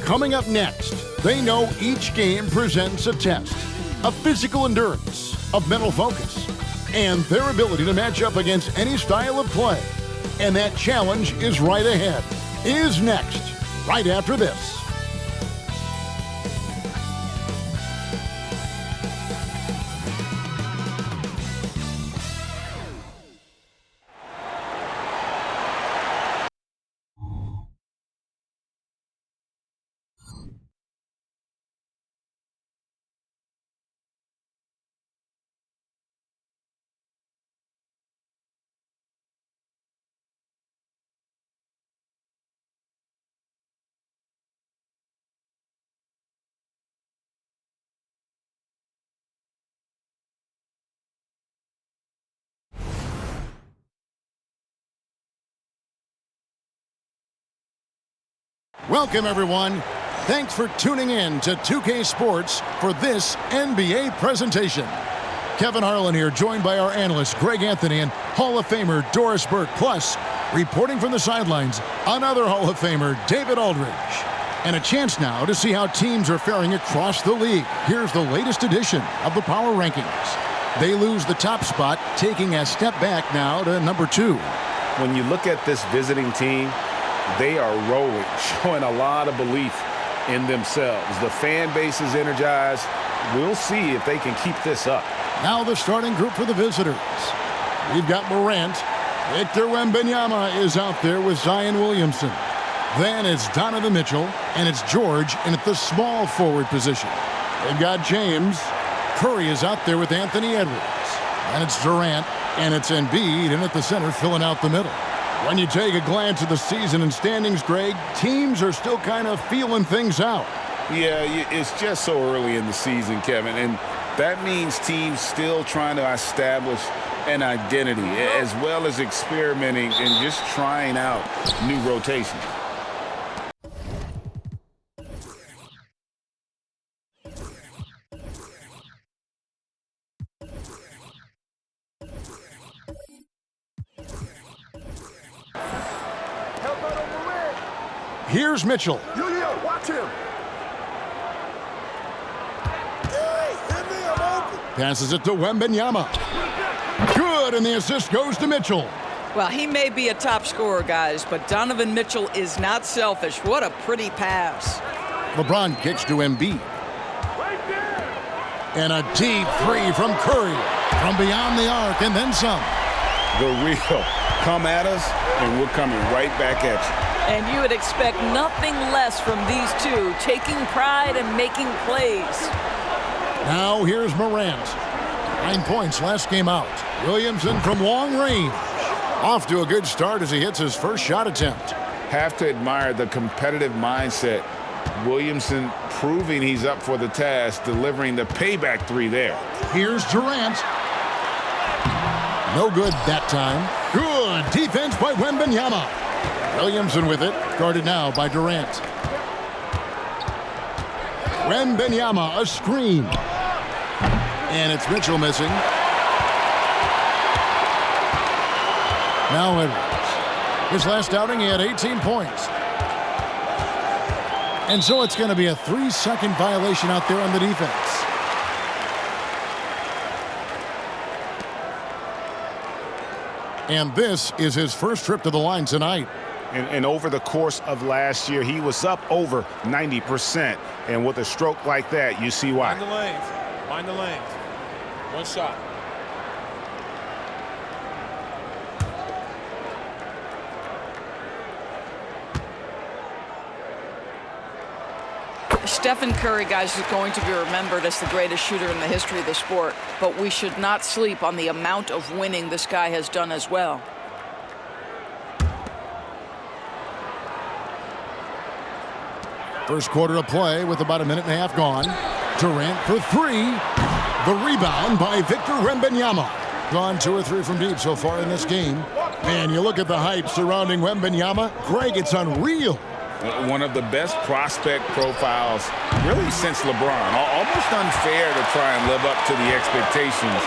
Coming up next, they know each game presents a test of physical endurance, of mental focus, and their ability to match up against any style of play. And that challenge is right ahead. Is next, right after this. Welcome, everyone. Thanks for tuning in to 2K Sports for this NBA presentation. Kevin Harlan here, joined by our analyst Greg Anthony and Hall of Famer Doris Burke. Plus, reporting from the sidelines, another Hall of Famer, David Aldridge. And a chance now to see how teams are faring across the league. Here's the latest edition of the Power Rankings. They lose the top spot, taking a step back now to number 2. When you look at this visiting team, they are rolling, showing a lot of belief in themselves. The fan base is energized. We'll see if they can keep this up. Now the starting group for the visitors. We've got Morant. Victor Wembanyama is out there with Zion Williamson. Then it's Donovan Mitchell, and it's George in at the small forward position. They've got James. Curry is out there with Anthony Edwards. And it's Durant, and it's Embiid in at the center, filling out the middle. When you take a glance at the season and standings, Greg, teams are still kind of feeling things out. Yeah, it's just so early in the season, Kevin, and that means teams still trying to establish an identity as well as experimenting and just trying out new rotations. Here's Mitchell. Yeah, watch him. Passes it to Wembanyama. Good, and the assist goes to Mitchell. Well, he may be a top scorer, guys, but Donovan Mitchell is not selfish. What a pretty pass. LeBron kicks to Embiid. And a deep three from Curry. From beyond the arc, and then some. The real come at us, and we're coming right back at you. And you would expect nothing less from these two, taking pride and making plays. Now here's Morant. 9 points last game out. Williamson from long range. Off to a good start as he hits his first shot attempt. Have to admire the competitive mindset. Williamson proving he's up for the task, delivering the payback 3 there. Here's Durant. No good that time. Good defense by Wembanyama. Williamson with it, guarded now by Durant. Wembanyama, a screen. And it's Mitchell missing. Now Edwards. His last outing, he had 18 points. And so it's going to be a 3-second violation out there on the defense. And this is his first trip to the line tonight. And over the course of last year, he was up over 90%. And with a stroke like that, you see why. Find the lanes. Find the lanes. One shot. Stephen Curry, guys, is going to be remembered as the greatest shooter in the history of the sport. But we should not sleep on the amount of winning this guy has done as well. First quarter of play with about a minute and a half gone. Durant for 3. The rebound by Victor Wembanyama. Gone 2 or 3 from deep so far in this game. Man, you look at the hype surrounding Wembanyama. Greg, it's unreal. One of the best prospect profiles really since LeBron. Almost unfair to try and live up to the expectations,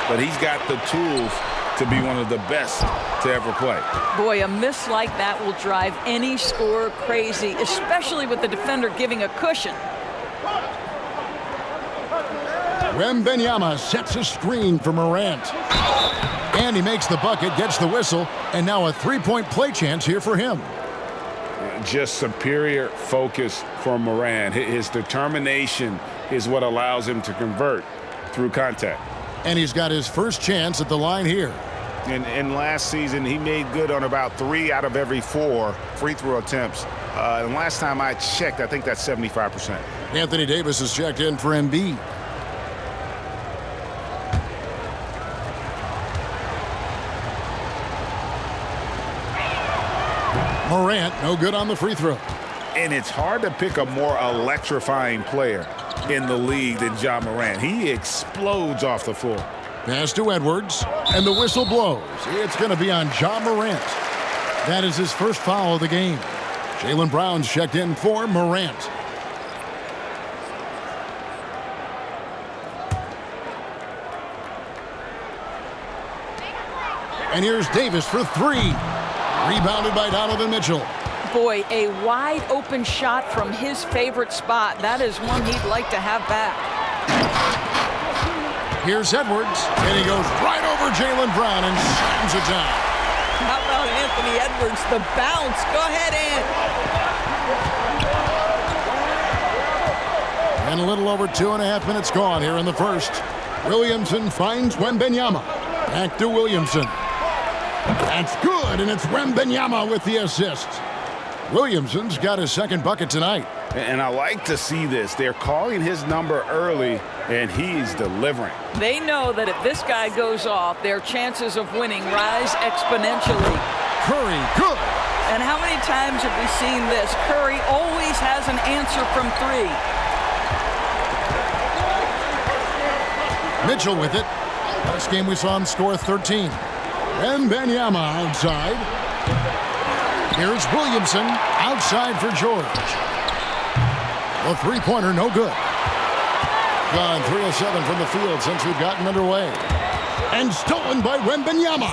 but he's got the tools to be one of the best to ever play. Boy, a miss like that will drive any scorer crazy, especially with the defender giving a cushion. Wembanyama sets a screen for Morant. And he makes the bucket, gets the whistle, and now a three-point play chance here for him. Just superior focus for Morant. His determination is what allows him to convert through contact. And he's got his first chance at the line here. And last season, he made good on about 3 out of every 4 free throw attempts. And last time I checked, I think that's 75%. Anthony Davis is checked in for Embiid. Morant, no good on the free throw. And it's hard to pick a more electrifying player in the league than Ja Morant. He explodes off the floor. Pass to Edwards, and the whistle blows. It's going to be on Ja Morant. That is his first foul of the game. Jaylen Brown's checked in for Morant. And here's Davis for 3. Rebounded by Donovan Mitchell. Boy, a wide open shot from his favorite spot. That is one he'd like to have back. Here's Edwards, and he goes right over Jaylen Brown and slams it down. How about Anthony Edwards? The bounce. Go ahead, Ant. And a little over 2.5 minutes gone here in the first. Williamson finds Wembanyama. Back to Williamson. That's good, and it's Wembanyama with the assist. Williamson's got his second bucket tonight. And I like to see this. They're calling his number early, and he's delivering. They know that if this guy goes off, their chances of winning rise exponentially. Curry, good. And how many times have we seen this? Curry always has an answer from 3. Mitchell with it. Last game we saw him score 13. Wembanyama outside. Here's Williamson outside for George. The three-pointer, no good. Gone 3 of 7 from the field since we've gotten underway. And stolen by Wembanyama.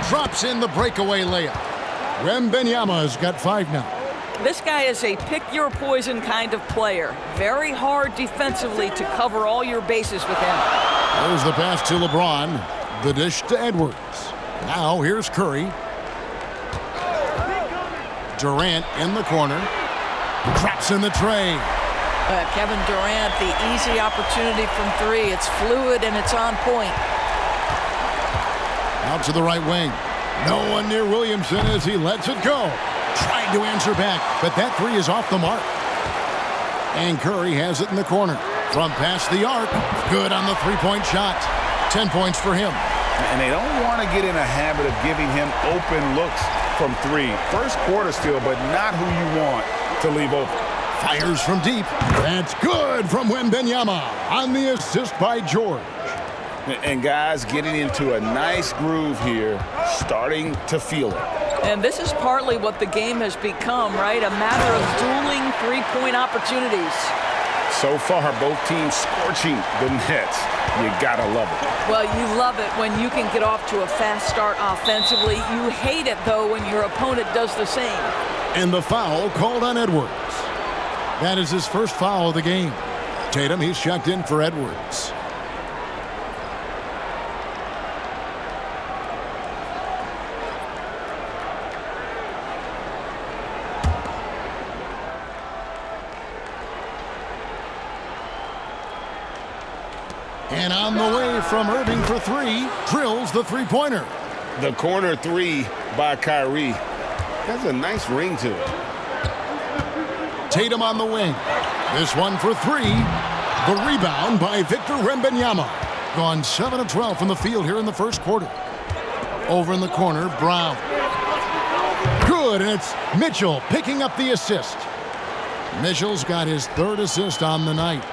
Drops in the breakaway layup. Wembanyama has got 5 now. This guy is a pick-your-poison kind of player. Very hard defensively to cover all your bases with him. There's the pass to LeBron. The dish to Edwards. Now here's Curry. Durant in the corner. Traps in the tray. Kevin Durant, the easy opportunity from 3. It's fluid and it's on point. Out to the right wing. No one near Williamson as he lets it go. Trying to answer back, but that 3 is off the mark. And Curry has it in the corner. From past the arc, good on the three-point shot. 10 points for him. And they don't want to get in a habit of giving him open looks from 3. First quarter still, but not who you want to leave open. Fires from deep. That's good from Wembanyama on the assist by George. And guys getting into a nice groove here, starting to feel it. And this is partly what the game has become, right? A matter of dueling three-point opportunities. So far, both teams scorching the nets. You gotta love it. Well, you love it when you can get off to a fast start offensively. You hate it, though, when your opponent does the same. And the foul called on Edwards. That is his first foul of the game. Tatum, he's checked in for Edwards. And on the way from Irving for 3, drills the three-pointer. The corner 3 by Kyrie has a nice ring to it. Tatum on the wing. This one for 3. The rebound by Victor Wembanyama. Gone 7 of 12 from the field here in the first quarter. Over in the corner, Brown. Good, and it's Mitchell picking up the assist. Mitchell's got his 3rd assist on the night.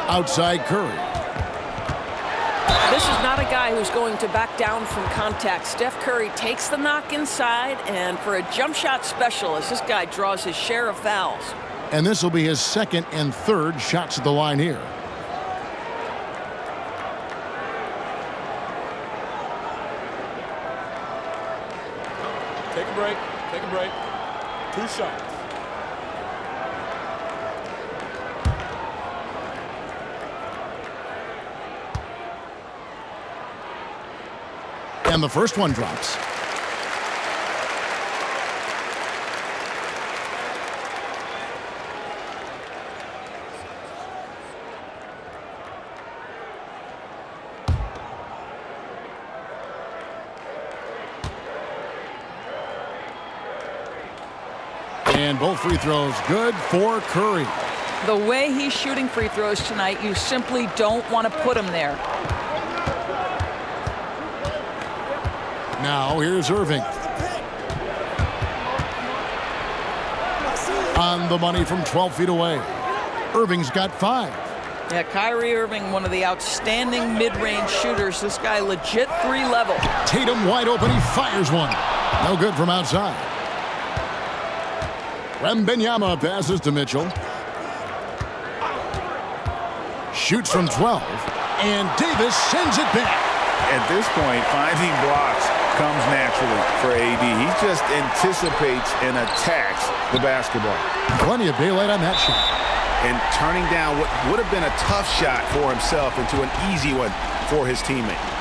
Outside Curry. This is not a guy who's going to back down from contact. Steph Curry takes the knock inside, and for a jump shot specialist, this guy draws his share of fouls. And this will be his second and third shots at the line here. Take a break. Take a break. 2 shots. And the first one drops. And both free throws good for Curry. The way he's shooting free throws tonight, you simply don't want to put him there. Now here's Irving. On the money from 12 feet away. Irving's got 5. Yeah, Kyrie Irving, one of the outstanding mid-range shooters. This guy legit 3 level. Tatum wide open. He fires one. No good from outside. Wembanyama passes to Mitchell. Shoots from 12. And Davis sends it back. At this point, finding blocks comes naturally for AD. He just anticipates and attacks the basketball. Plenty of daylight on that shot. And turning down what would have been a tough shot for himself into an easy one for his teammate.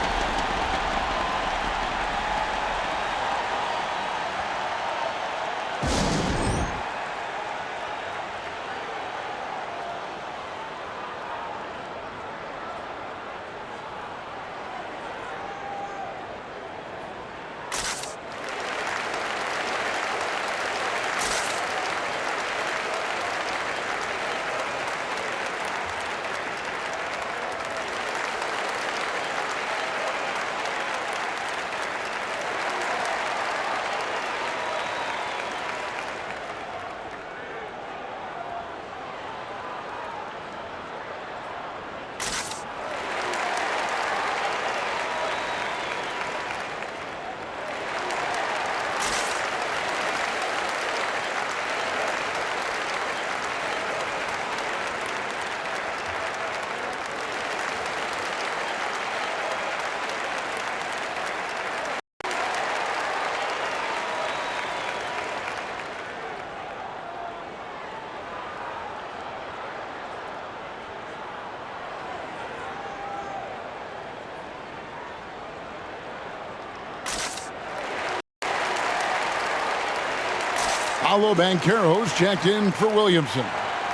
Paolo Banchero's checked in for Williamson.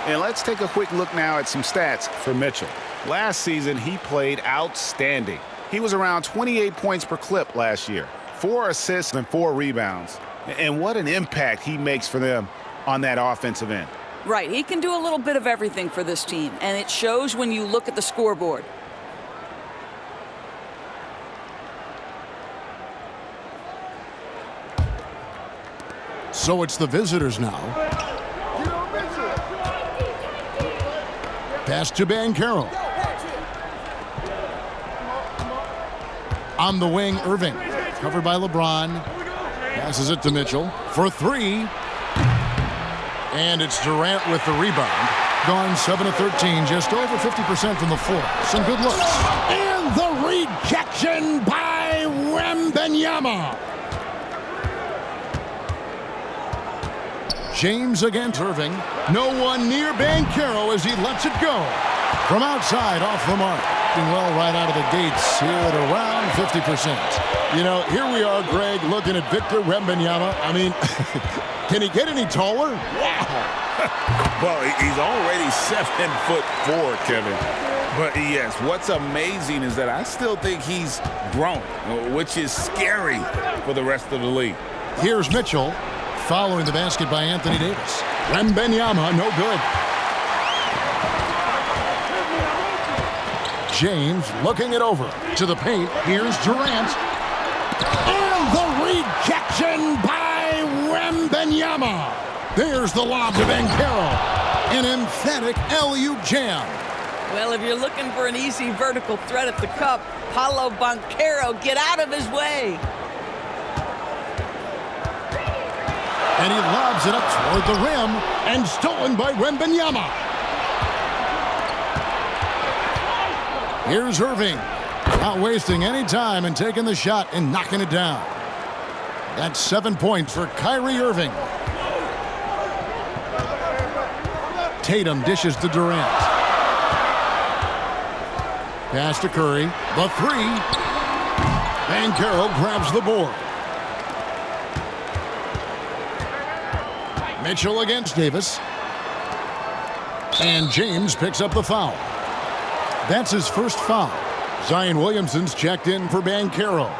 And let's take a quick look now at some stats for Mitchell. Last season, he played outstanding. He was around 28 points per clip last year, 4 assists and 4 rebounds. And what an impact he makes for them on that offensive end. Right, he can do a little bit of everything for this team, and it shows when you look at the scoreboard. So it's the visitors now. Pass to Banchero. On the wing, Irving. Covered by LeBron. Passes it to Mitchell for 3. And it's Durant with the rebound. Gone 7 of 13, just over 50% from the floor. Some good looks. And the rejection by Wembanyama. James against Irving. No one near Banchero as he lets it go. From outside, off the mark. Doing well right out of the gates here at around 50%. You know, here we are, Greg, looking at Victor Wembanyama. I mean, can he get any taller? Wow. Well, he's already 7'4", Kevin. But yes, what's amazing is that I still think he's grown, which is scary for the rest of the league. Here's Mitchell. Following the basket by Anthony Davis. Wembanyama, no good. James looking it over to the paint. Here's Durant. And the rejection by Wembanyama. There's the lob to Banchero. An emphatic LU jam. Well, if you're looking for an easy vertical threat at the cup, Paolo Banchero, get out of his way. And he lobs it up toward the rim, and stolen by Wembanyama. Here's Irving. Not wasting any time and taking the shot and knocking it down. That's 7 points for Kyrie Irving. Tatum dishes to Durant. Pass to Curry. The three. Banchero grabs the board. Mitchell against Davis. And James picks up the foul. That's his first foul. Zion Williamson's checked in for Banchero.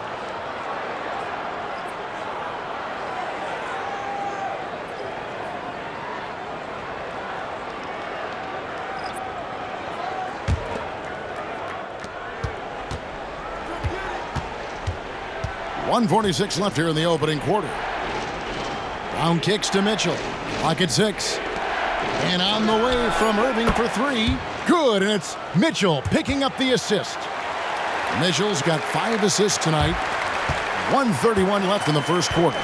.146 left here in the opening quarter. Brown kicks to Mitchell. Clock at 6. And on the way from Irving for three. Good, and it's Mitchell picking up the assist. Mitchell's got 5 assists tonight. 1:31 left in the first quarter.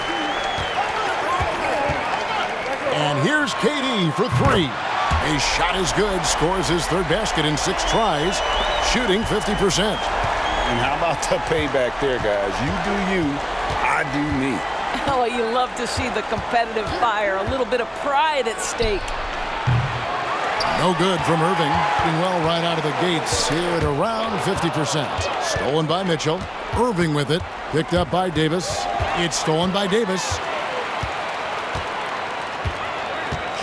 And here's KD for three. His shot is good. Scores his third basket in 6 tries. Shooting 50%. And how about the payback there, guys? You do you, I do me. Oh, you love to see the competitive fire. A little bit of pride at stake. No good from Irving. Doing well right out of the gates here at around 50%. Stolen by Mitchell. Irving with it. Picked up by Davis. It's stolen by Davis.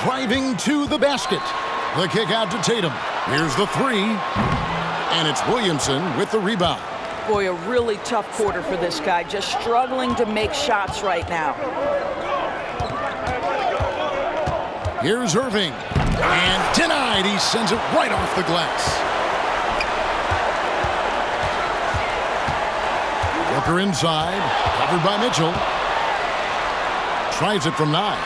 Driving to the basket. The kick out to Tatum. Here's the three. And it's Williamson with the rebound. Boy, a really tough quarter for this guy. Just struggling to make shots right now. Here's Irving. And denied. He sends it right off the glass. Booker inside. Covered by Mitchell. Tries it from 9.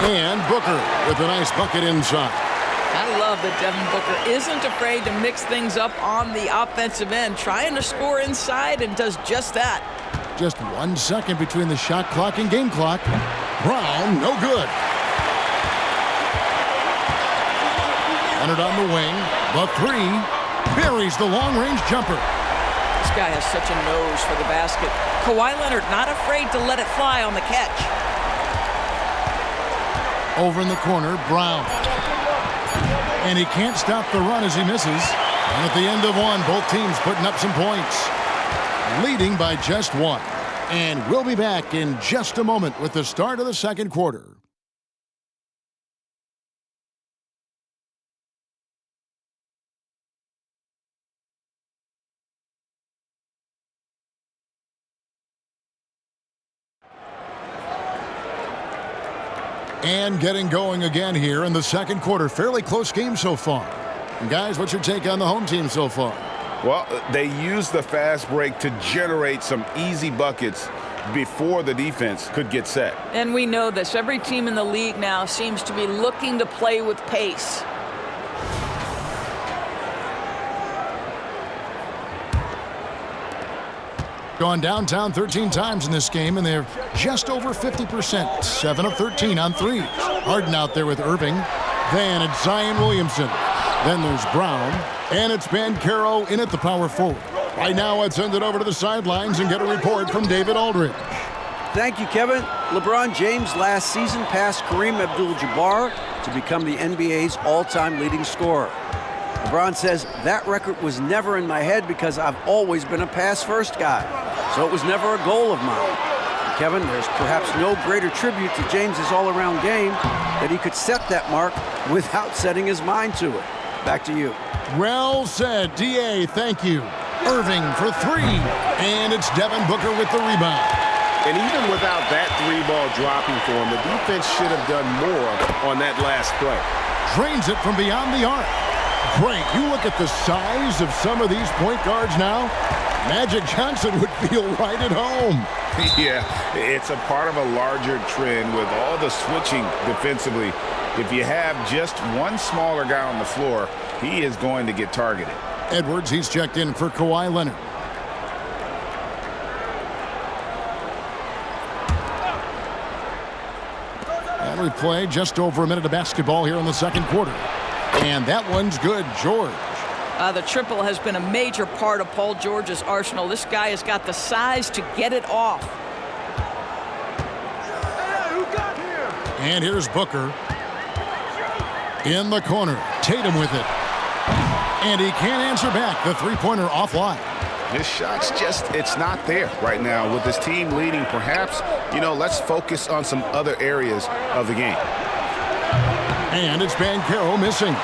And Booker with a nice bucket inside. I love that Devin Booker isn't afraid to mix things up on the offensive end, trying to score inside, and does just that. Just 1 second between the shot clock and game clock. Brown, no good. Leonard on the wing. The three. Buries the long-range jumper. This guy has such a nose for the basket. Kawhi Leonard not afraid to let it fly on the catch. Over in the corner, Brown. And he can't stop the run as he misses. And at the end of one, both teams putting up some points. Leading by just 1. And we'll be back in just a moment with the start of the second quarter. And getting going again here in the second quarter. Fairly close game so far. And guys, what's your take on the home team so far? Well, they used the fast break to generate some easy buckets before the defense could get set. And we know this. Every team in the league now seems to be looking to play with pace. Gone downtown 13 times in this game, and they're just over 50%. 7 of 13 on threes. Harden out there with Irving. Then it's Zion Williamson. Then there's Brown. And it's Banchero in at the power forward. Right now, let's send it over to the sidelines and get a report from David Aldridge. Thank you, Kevin. LeBron James last season passed Kareem Abdul-Jabbar to become the NBA's all-time leading scorer. LeBron says, that record was never in my head because I've always been a pass-first guy, so it was never a goal of mine. Kevin, there's perhaps no greater tribute to James's all-around game that he could set that mark without setting his mind to it. Back to you. Well said, D.A., thank you. Irving for three, and it's Devin Booker with the rebound. And even without that three-ball dropping for him, the defense should have done more on that last play. Drains it from beyond the arc. Great, you look at the size of some of these point guards now. Magic Johnson would feel right at home. Yeah, it's a part of a larger trend with all the switching defensively. If you have just one smaller guy on the floor, he is going to get targeted. Edwards, he's checked in for Kawhi Leonard. we've played just over a minute of basketball here in the second quarter. And that one's good, George. The triple has been a major part of Paul George's arsenal. This guy has got the size to get it off. And here's Booker. In the corner. Tatum with it. And he can't answer back. The three-pointer offline. His shot's just, it's not there right now. With his team leading, perhaps, let's focus on some other areas of the game. And it's Banchero missing.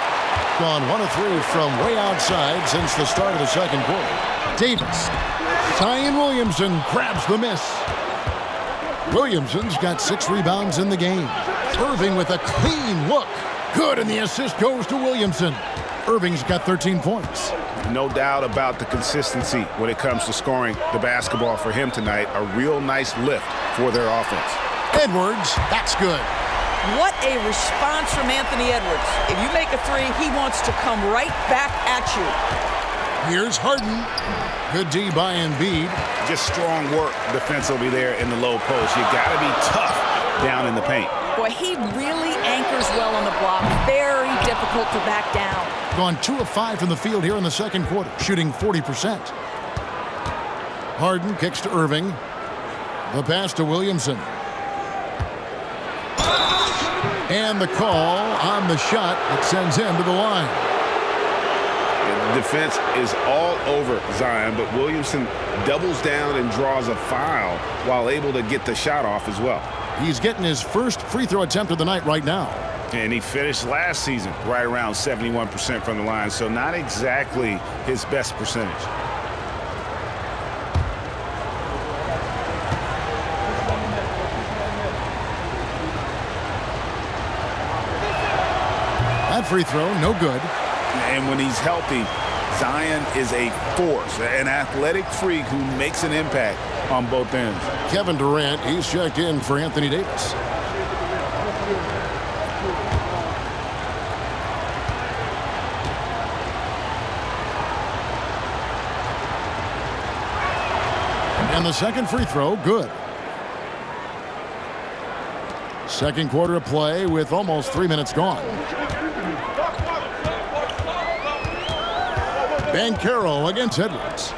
Gone 1 of 3 from way outside since the start of the second quarter. Davis. Zion Williamson grabs the miss. Williamson's got 6 rebounds in the game. Irving with a clean look. Good, and the assist goes to Williamson. Irving's got 13 points. No doubt about the consistency when it comes to scoring the basketball for him tonight. A real nice lift for their offense. Edwards, that's good. What a response from Anthony Edwards. If you make a three, he wants to come right back at you. Here's Harden. Good D by Embiid. Just strong work defensively there in the low post. You got to be tough down in the paint. Boy, he really anchors well on the block. Very difficult to back down. Gone 2 of 5 from the field here in the second quarter, shooting 40%. Harden kicks to Irving. The pass to Williamson. And the call on the shot that sends him to the line. The defense is all over Zion, but Williamson doubles down and draws a foul while able to get the shot off as well. He's getting his first free throw attempt of the night right now. And he finished last season right around 71% from the line, so not exactly his best percentage. That free throw, no good. And when he's healthy, Zion is a force, an athletic freak who makes an impact on both ends. Kevin Durant, he's checked in for Anthony Davis. And the second free throw, good. Second quarter of play with almost 3 minutes gone. Banchero against Edwards.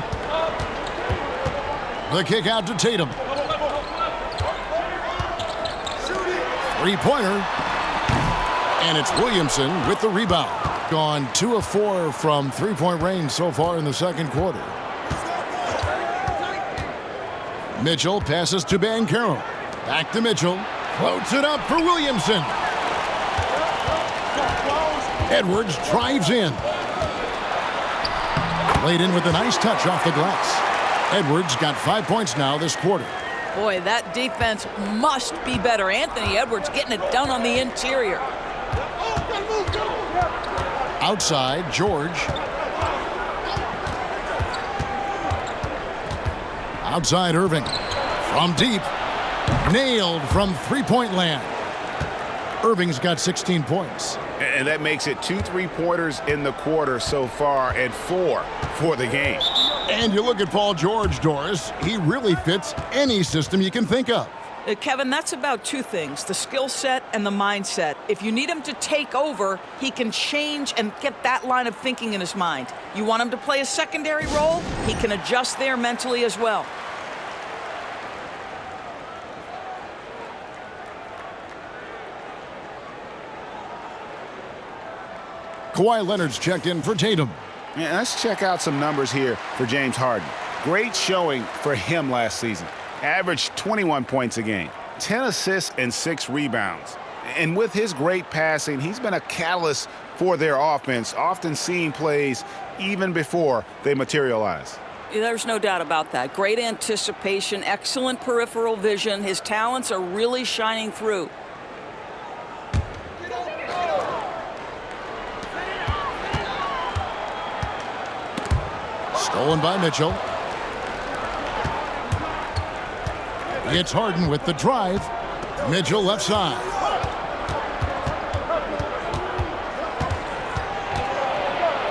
The kick out to Tatum. Three-pointer. And it's Williamson with the rebound. Gone 2 of 4 from three-point range so far in the second quarter. Mitchell passes to Banchero. Back to Mitchell. Floats it up for Williamson. Edwards drives in. Laid in with a nice touch off the glass. Edwards got 5 points now this quarter. Boy, that defense must be better. Anthony Edwards getting it done on the interior. Outside, George. Outside, Irving. From deep. Nailed from three-point land. Irving's got 16 points. And that makes it 2 3-pointers in the quarter so far and 4 for the game. And you look at Paul George, Doris. He really fits any system you can think of. Kevin, that's about 2 things, the skill set and the mindset. If you need him to take over, he can change and get that line of thinking in his mind. You want him to play a secondary role, he can adjust there mentally as well. Kawhi Leonard's checked in for Tatum. Yeah, let's check out some numbers here for James Harden. Great showing for him last season. Averaged 21 points a game, 10 assists and 6 rebounds. And with his great passing, he's been a catalyst for their offense, often seeing plays even before they materialize. There's no doubt about that. Great anticipation, excellent peripheral vision. His talents are really shining through. Stolen by Mitchell. It's Harden with the drive. Mitchell left side.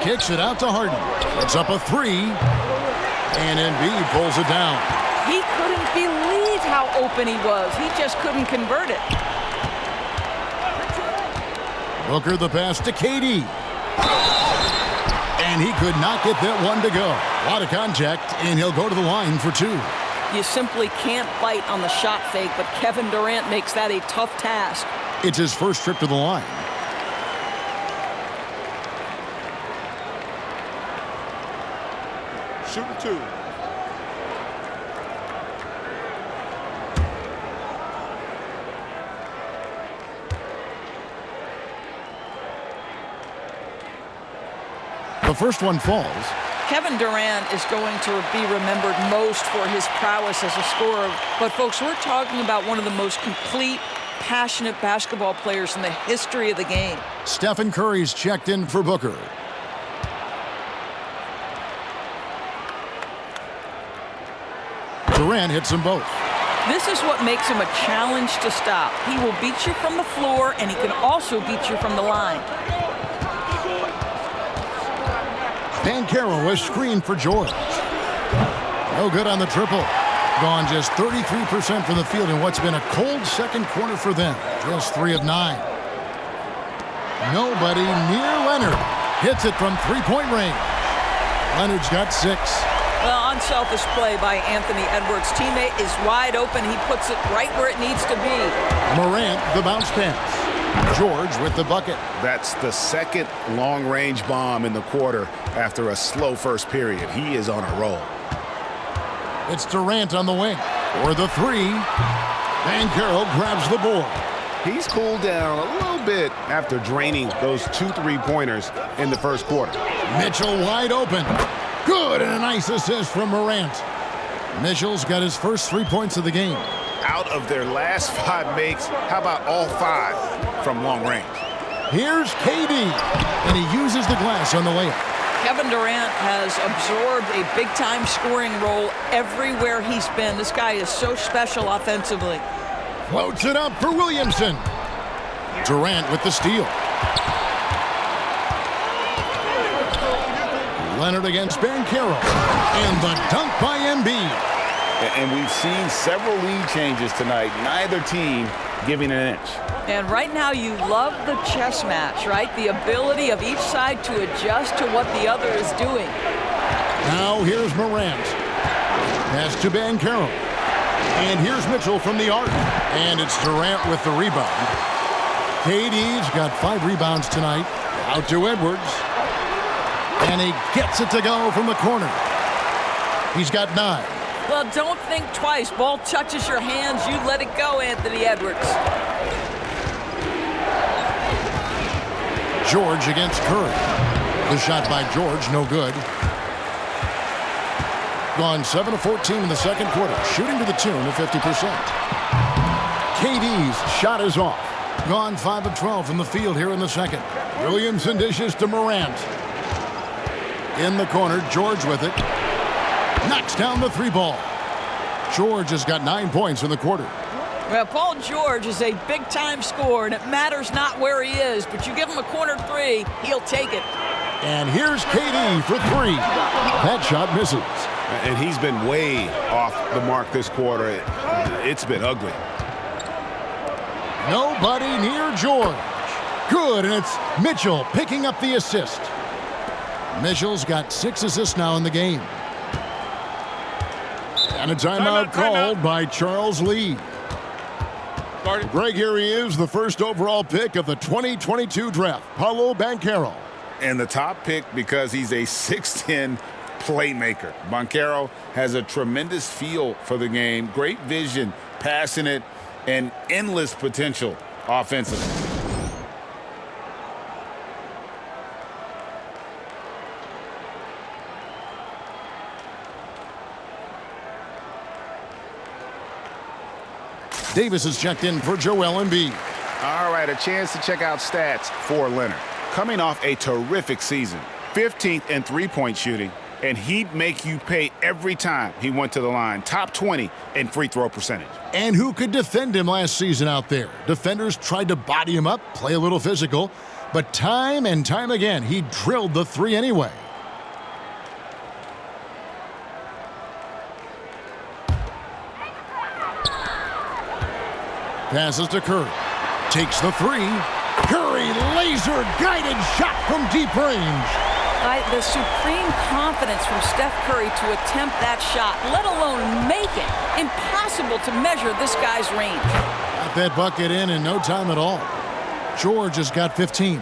Kicks it out to Harden. It's up a 3. And Embiid pulls it down. He couldn't believe how open he was. He just couldn't convert it. Booker the pass to KD. And he could not get that one to go. A lot of contact, and he'll go to the line for two. You simply can't bite on the shot fake, but Kevin Durant makes that a tough task. It's his first trip to the line. Shooting two. The first one falls. Kevin Durant is going to be remembered most for his prowess as a scorer. But, folks, we're talking about one of the most complete, passionate basketball players in the history of the game. Stephen Curry's checked in for Booker. Durant hits them both. This is what makes him a challenge to stop. He will beat you from the floor, and he can also beat you from the line. Banchero is screened for George. No good on the triple. Gone just 33% from the field in what's been a cold second quarter for them. Just 3 of 9. Nobody near Leonard. Hits it from three-point range. Leonard's got 6. Well, unselfish play by Anthony Edwards. Teammate is wide open. He puts it right where it needs to be. Morant, the bounce pass. George with the bucket. That's the second long-range bomb in the quarter after a slow first period. He is on a roll. It's Durant on the wing. For the 3. Banchero grabs the board. He's cooled down a little bit after draining those 2 3-pointers in the first quarter. Mitchell wide open. Good, and a nice assist from Morant. Mitchell's got his first 3 points of the game. Out of their last 5 makes, how about all 5 from long range? Here's KD, and he uses the glass on the layup. Kevin Durant has absorbed a big-time scoring role everywhere he's been. This guy is so special offensively. Floats it up for Williamson. Durant with the steal. Leonard against Banchero. And the dunk by Embiid. And we've seen several lead changes tonight. Neither team giving an inch. And right now you love the chess match, right? The ability of each side to adjust to what the other is doing. Now here's Morant. Pass to Banchero. And here's Mitchell from the arc. And it's Durant with the rebound. KD's got 5 rebounds tonight. Out to Edwards. And he gets it to go from the corner. He's got 9. Well, don't think twice. Ball touches your hands, you let it go, Anthony Edwards. George against Curry. The shot by George, no good. Gone 7 of 14 in the second quarter, shooting to the tune of 50%. KD's shot is off. Gone 5 of 12 from the field here in the second. Williamson dishes to Morant. In the corner, George with it. Knocks down the 3 ball. George has got 9 points in the quarter. Well, Paul George is a big-time scorer, and it matters not where he is, but you give him a corner 3, he'll take it. And here's KD for 3. That shot misses. And he's been way off the mark this quarter. It's been ugly. Nobody near George. Good, and it's Mitchell picking up the assist. Mitchell's got 6 assists now in the game. And a timeout called by Charles Lee. Greg, here he is, the first overall pick of the 2022 draft, Paolo Banchero. And the top pick because he's a 6'10" playmaker. Banchero has a tremendous feel for the game, great vision, passing it, and endless potential offensively. Davis is checked in for Joel Embiid. All right, a chance to check out stats for Leonard. Coming off a terrific season, 15th in three-point shooting, and he'd make you pay every time he went to the line. Top 20 in free throw percentage. And who could defend him last season out there? Defenders tried to body him up, play a little physical, but time and time again, he drilled the 3 anyway. Passes to Curry. Takes the 3. Curry laser-guided shot from deep range. The supreme confidence from Steph Curry to attempt that shot, let alone make it. Impossible to measure this guy's range. Got that bucket in no time at all. George has got 15.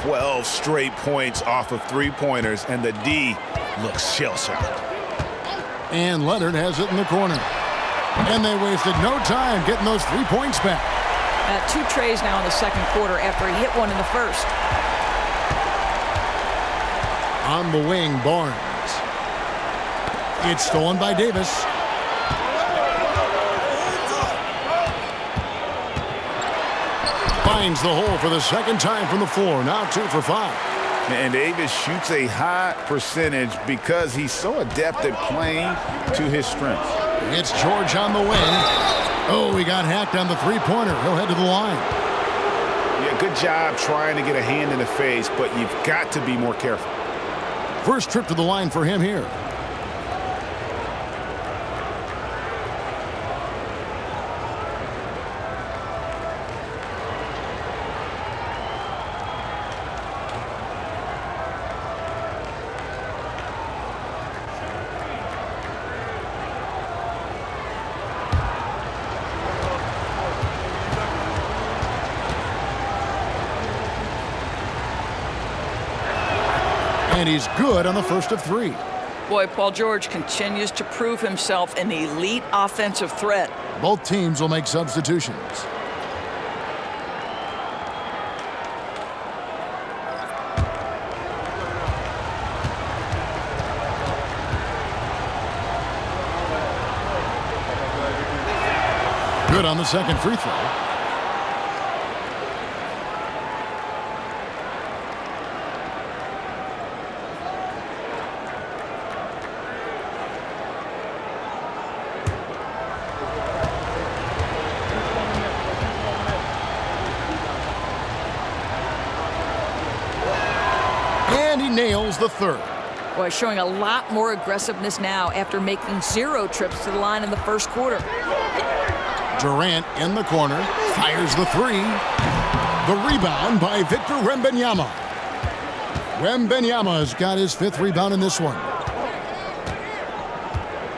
12 straight points off of three-pointers, and the D looks shell-shocked. And Leonard has it in the corner. And they wasted no time getting those 3 points back. 2 trays now in the second quarter after he hit one in the first. On the wing, Barnes. It's stolen by Davis. Finds the hole for the second time from the floor. Now 2 for 5. And Davis shoots a high percentage because he's so adept at playing to his strengths. It's George on the wing. Oh, he got hacked on the three-pointer. He'll head to the line. Yeah, good job trying to get a hand in the face, but you've got to be more careful. First trip to the line for him here. And he's good on the first of 3. Boy, Paul George continues to prove himself an elite offensive threat. Both teams will make substitutions. Good on the second free throw. And he nails the third. Boy, showing a lot more aggressiveness now after making 0 trips to the line in the first quarter. Durant in the corner, fires the 3. The rebound by Victor Wembanyama. Wembanyama's got his 5th rebound in this one.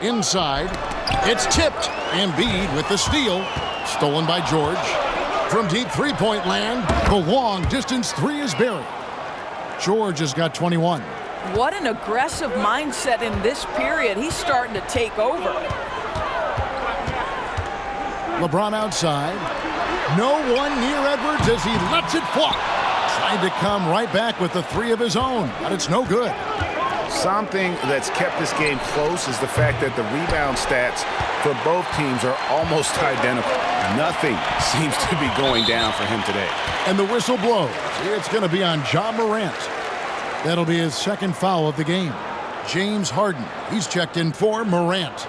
Inside, it's tipped. Embiid with the steal. Stolen by George. From deep three-point land, the long-distance 3 is buried. George has got 21. What an aggressive mindset in this period. He's starting to take over. LeBron outside. No one near Edwards as he lets it fly. Tried to come right back with the 3 of his own, but it's no good. Something that's kept this game close is the fact that the rebound stats for both teams are almost identical. Nothing seems to be going down for him today. And the whistle blows. It's going to be on Ja Morant. That'll be his 2nd foul of the game. James Harden, he's checked in for Morant.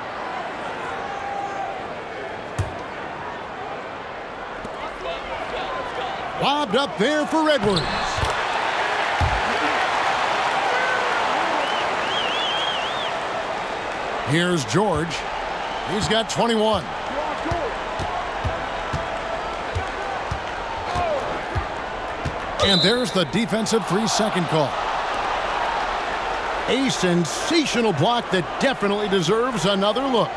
Lobbed up there for Edwards. Here's George. He's got 21. And there's the defensive 3-second call. A sensational block that definitely deserves another look.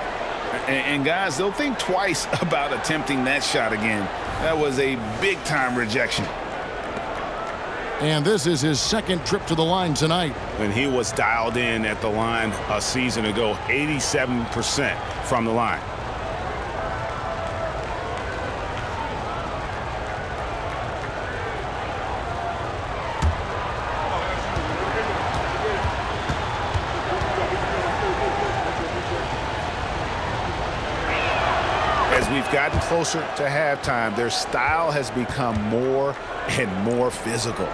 And guys, they'll think twice about attempting that shot again. That was a big-time rejection. And this is his 2nd trip to the line tonight. When he was dialed in at the line a season ago, 87% from the line. As we've gotten closer to halftime, their style has become more and more physical.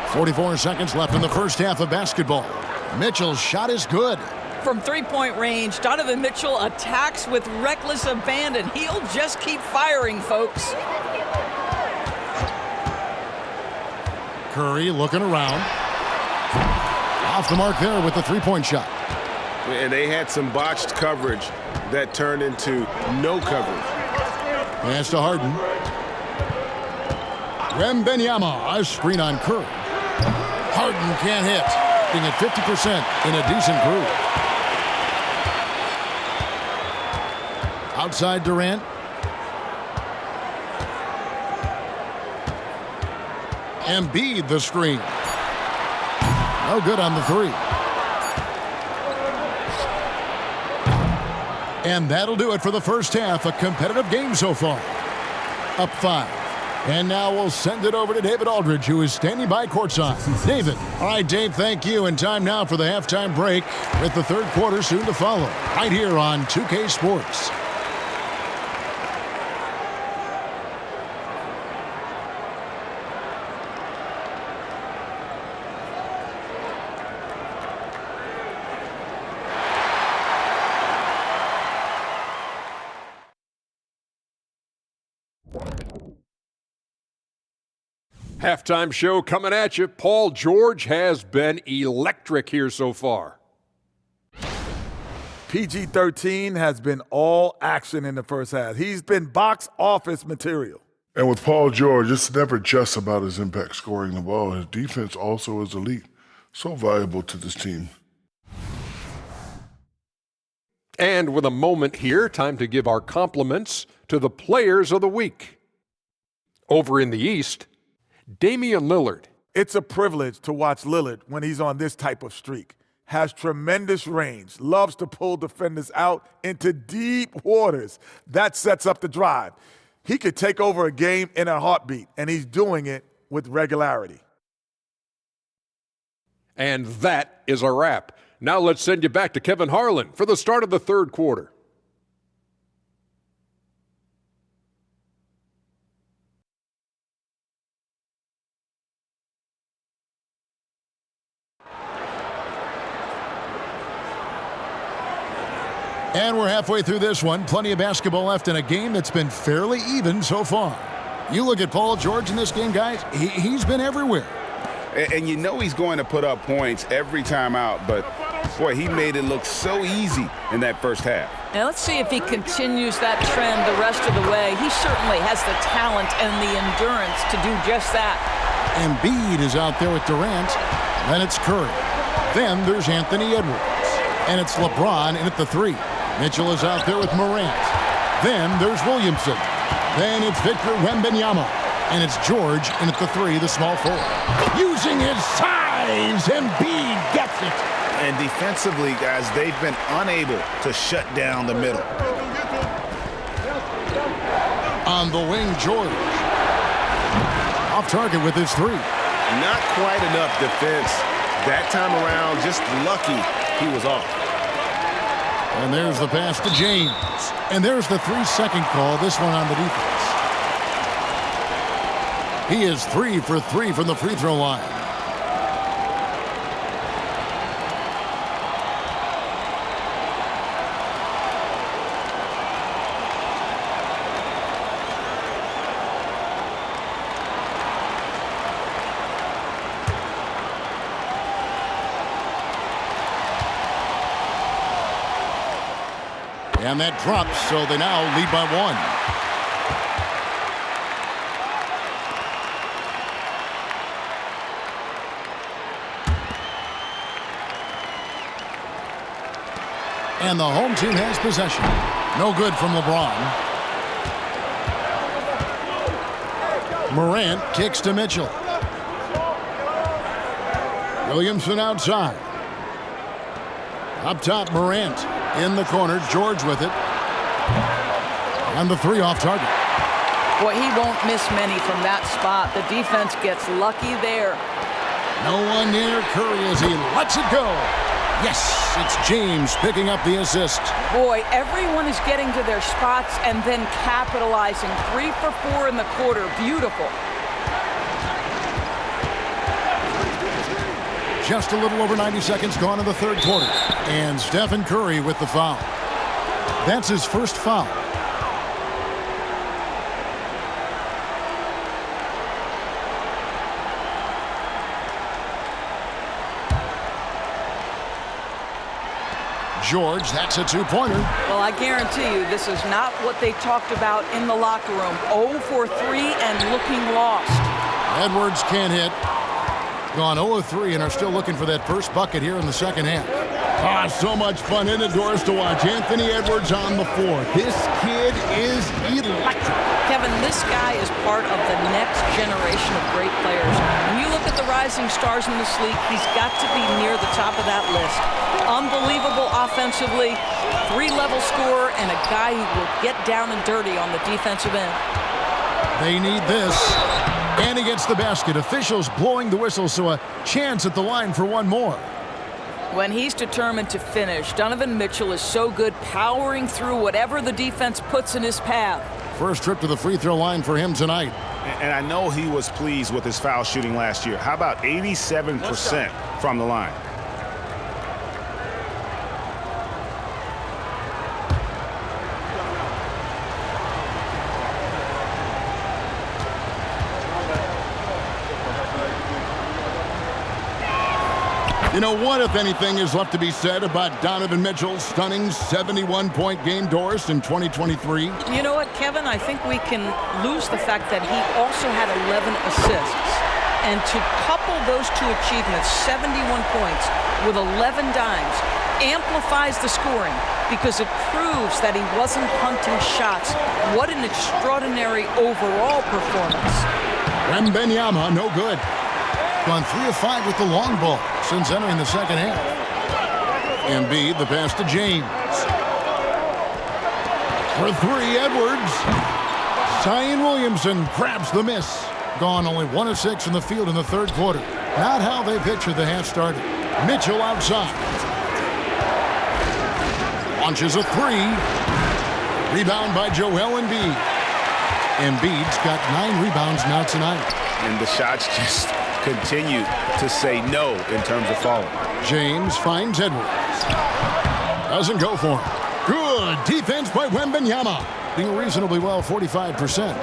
.44 seconds left in the first half of basketball. Mitchell's shot is good. From 3-point range, Donovan Mitchell attacks with reckless abandon. He'll just keep firing, folks. Curry looking around. Off the mark there with the 3-point shot. And they had some botched coverage that turned into no coverage. Pass to Harden. Wembanyama, a screen on Curry. Harden can't hit. Being at 50% in a decent groove. Outside Durant. Embiid the screen. No good on the three. And that'll do it for the first half. A competitive game so far. Up 5. And now we'll send it over to David Aldridge, who is standing by courtside. David. All right, Dave, thank you. And time now for the halftime break with the third quarter soon to follow. Right here on 2K Sports. Halftime show coming at you. Paul George has been electric here so far. PG-13 has been all action in the first half. He's been box office material. And with Paul George, it's never just about his impact scoring the ball. His defense also is elite. So valuable to this team. And with a moment here, time to give our compliments to the players of the week. Over in the East, Damian Lillard. It's a privilege to watch Lillard when he's on this type of streak. Has tremendous range, loves to pull defenders out into deep waters. That sets up the drive. He could take over a game in a heartbeat, and he's doing it with regularity. And that is a wrap. Now let's send you back to Kevin Harlan for the start of the third quarter. And we're halfway through this one. Plenty of basketball left in a game that's been fairly even so far. You look at Paul George in this game, guys, he's been everywhere. And you know he's going to put up points every time out, but, boy, he made it look so easy in that first half. Now let's see if he continues that trend the rest of the way. He certainly has the talent and the endurance to do just that. Embiid is out there with Durant. Then it's Curry. Then there's Anthony Edwards. And it's LeBron in at the 3. Mitchell is out there with Morant. Then there's Williamson. Then it's Victor Wembanyama. And it's George in at the 3, the small forward. Using his size, Embiid gets it. And defensively, guys, they've been unable to shut down the middle. On the wing, George. Off target with his 3. Not quite enough defense. That time around, just lucky he was off. And there's the pass to James. And there's the 3-second call, this one on the defense. He is 3 for 3 from the free throw line. And that drops, so they now lead by 1. And the home team has possession. No good from LeBron. Morant kicks to Mitchell. Williamson outside. Up top, Morant. In the corner, George with it. And the 3 off target. Boy, he won't miss many from that spot. The defense gets lucky there. No one near Curry as he lets it go. Yes, it's James picking up the assist. Boy, everyone is getting to their spots and then capitalizing. 3 for 4 in the quarter. Beautiful. Just a little over 90 seconds gone in the third quarter. And Stephen Curry with the foul. That's his first foul. George, that's a two-pointer. Well, I guarantee you this is not what they talked about in the locker room. 0 for 3 and looking lost. Edwards can't hit. Gone 0 of 3 and are still looking for that first bucket here in the second half. So much fun indoors to watch. Anthony Edwards on the floor. This kid is electric. Kevin, this guy is part of the next generation of great players. When you look at the rising stars in this league, he's got to be near the top of that list. Unbelievable offensively, 3-level scorer, and a guy who will get down and dirty on the defensive end. They need this. And he gets the basket. Officials blowing the whistle, so a chance at the line for one more. When he's determined to finish, Donovan Mitchell is so good powering through whatever the defense puts in his path. First trip to the free throw line for him tonight. And I know he was pleased with his foul shooting last year. How about 87% from the line? You know what, if anything, is left to be said about Donovan Mitchell's stunning 71-point game, Doris, in 2023? You know what, Kevin? I think we can lose the fact that he also had 11 assists. And to couple those two achievements, 71 points with 11 dimes, amplifies the scoring because it proves that he wasn't hunting shots. What an extraordinary overall performance. Wembanyama, no good. Gone 3 of 5 with the long ball since entering the second half. Embiid, the pass to James. For 3, Edwards. Zion Williamson grabs the miss. Gone only 1 of 6 in the field in the third quarter. Not how they pictured the half started. Mitchell outside. Launches a 3. Rebound by Joel Embiid. Embiid's got 9 rebounds now tonight. And the shots just continue to say no in terms of falling. James finds Edwards. Doesn't go for him. Good defense by Wembanyama. Being reasonably well, 45%.